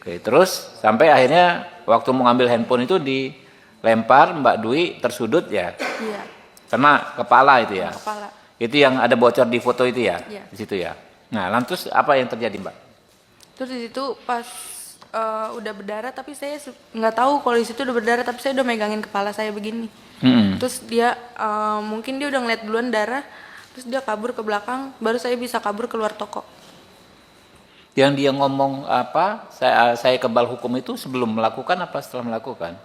Oke, terus sampai akhirnya waktu mau ngambil handphone itu dilempar, Mbak Dwi tersudut ya? Iya. Kena kepala itu ya? Kepala. Itu yang ada bocor di foto itu ya? Iya. Di situ ya? Nah, lantas apa yang terjadi, Mbak? Terus di situ pas udah berdarah, tapi saya nggak tahu kalau di situ udah berdarah, tapi saya udah megangin kepala saya begini. Terus dia mungkin dia udah ngeliat duluan darah, terus dia kabur ke belakang, baru saya bisa kabur keluar toko. Yang dia ngomong apa, saya kebal hukum itu sebelum melakukan apa setelah melakukan?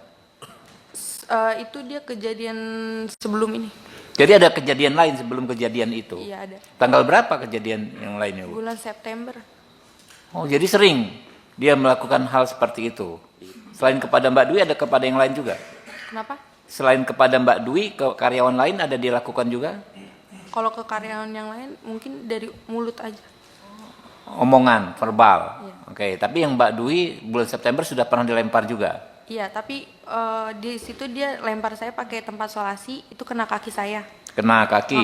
Itu dia kejadian sebelum ini. Jadi ada kejadian lain sebelum kejadian itu? Iya ada. Tanggal berapa kejadian yang lainnya, Bu? Bulan September. Oh, jadi sering dia melakukan hal seperti itu. Selain kepada Mbak Dwi, ada kepada yang lain juga? Kenapa? Selain kepada Mbak Dwi, ke karyawan lain ada dilakukan juga? Kalau ke karyawan yang lain mungkin dari mulut aja. Omongan, verbal. Iya. Oke, tapi yang Mbak Dwi bulan September sudah pernah dilempar juga? Iya, tapi di situ dia lempar saya pakai tempat solasi, itu kena kaki saya. Kena kaki?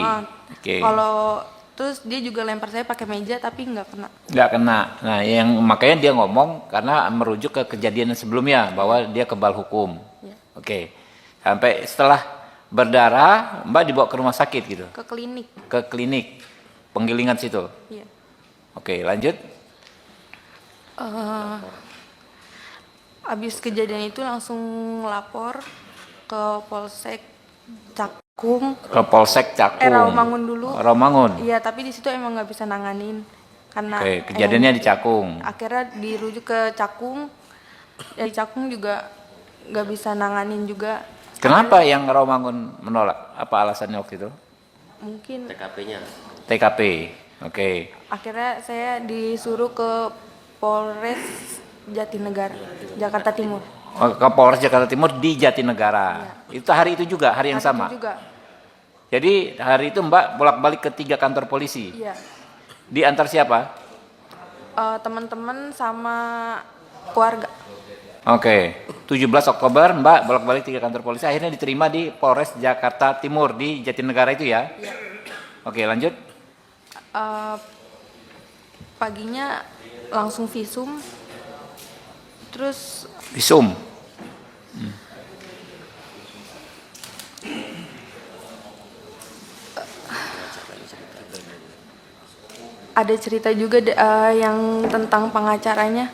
Oke. Kalau terus dia juga lempar saya pakai meja, tapi nggak kena. Nggak kena. Nah, yang makanya dia ngomong karena merujuk ke kejadian sebelumnya bahwa dia kebal hukum. Iya. Oke. Sampai setelah berdarah, Mbak dibawa ke rumah sakit gitu? Ke klinik. Ke klinik penggilingan situ? Iya. Oke, lanjut. Abis kejadian itu langsung lapor ke Polsek Cakung. Ke Polsek Cakung. Rawamangun dulu. Rawamangun. Iya, tapi di situ emang nggak bisa nanganin karena. Oke, kejadiannya di Cakung. Akhirnya dirujuk ke Cakung. Ya, di Cakung juga nggak bisa nanganin juga. Kenapa yang Rawamangun menolak? Apa alasannya waktu itu? Mungkin TKP-nya. TKP. Oke. akhirnya saya disuruh ke Polres Jatinegara, Jakarta Timur. Ke Polres Jakarta Timur di Jatinegara. Iya. Itu hari itu juga, hari yang Hari sama. itu juga. Jadi hari itu Mbak bolak-balik ke 3 kantor polisi. Iya. Diantar siapa? Teman-teman sama keluarga. Oke. 17 Oktober Mbak bolak-balik 3 kantor polisi. Akhirnya diterima di Polres Jakarta Timur di Jatinegara itu ya. Iya. Oke, lanjut. Paginya langsung visum. Terus Visum. ada cerita juga yang tentang pengacaranya.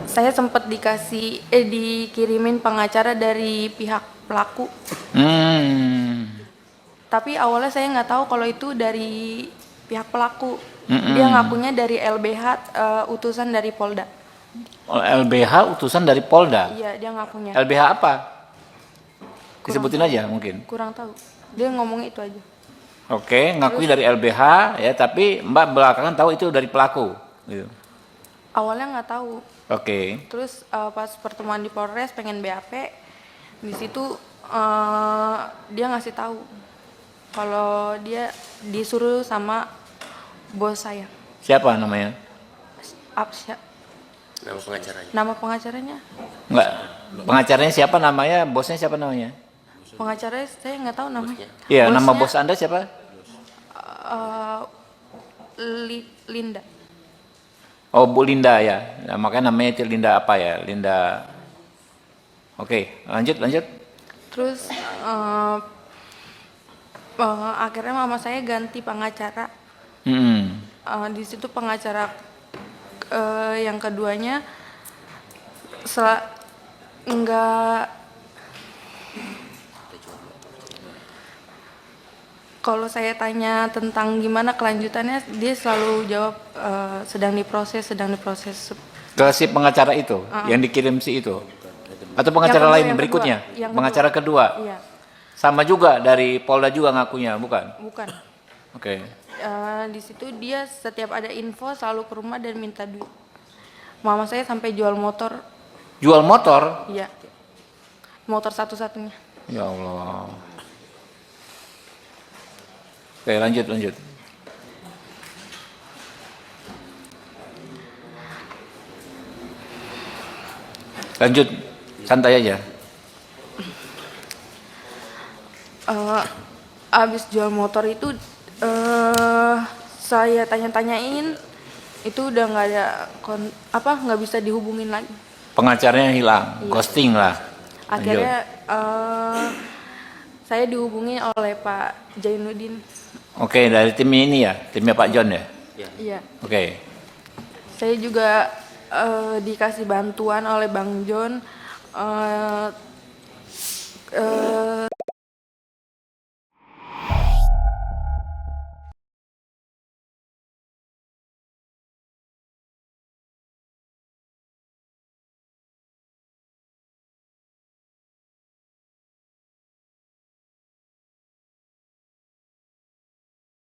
Saya sempat dikirimin pengacara dari pihak pelaku. Tapi awalnya saya nggak tahu kalau itu dari pihak pelaku. Dia ngakunya dari LBH, utusan dari Polda. LBH utusan dari Polda. Iya, dia ngakunya. LBH apa? Disebutin aja mungkin. Kurang tahu. Dia ngomongnya itu aja. Oke, ngakui dari LBH ya, tapi Mbak belakangan tahu itu dari pelaku. Gitu. Awalnya nggak tahu. Oke. Terus pas pertemuan di Polres pengen BAP, di situ dia ngasih tahu kalau dia disuruh sama bos saya. Siapa namanya? Absya. Nama pengacaranya. Nama pengacaranya? Enggak. Pengacaranya siapa namanya? Bosnya siapa namanya? Pengacaranya saya nggak tahu namanya. Iya, Bosnya, nama bos Anda siapa? Linda. Oh, Bu Linda ya. Nah, makanya namanya itu Linda apa ya? Linda. Oke, lanjut. Terus akhirnya mama saya ganti pengacara. Di situ pengacara yang keduanya enggak. Kalau saya tanya tentang gimana kelanjutannya, dia selalu jawab sedang diproses. Ke si pengacara itu, yang dikirim si itu? Atau pengacara lain berikutnya? Pengacara kedua? Iya. Sama juga dari Polda juga ngakunya, bukan? Bukan. Oke. Di situ dia setiap ada info selalu ke rumah dan minta duit. Mama saya sampai jual motor. Jual motor? Iya. Motor satu-satunya. Ya Allah. Oke, lanjut. Lanjut, santai aja. Abis jual motor itu saya tanya-tanyain itu udah nggak ada nggak bisa dihubungin lagi. Pengacaranya hilang, Iya. ghosting lah. Akhirnya saya dihubungi oleh Pak Jainuddin. Oke, dari tim ini ya, timnya Pak John ya. Iya. Oke. Saya juga dikasih bantuan oleh Bang John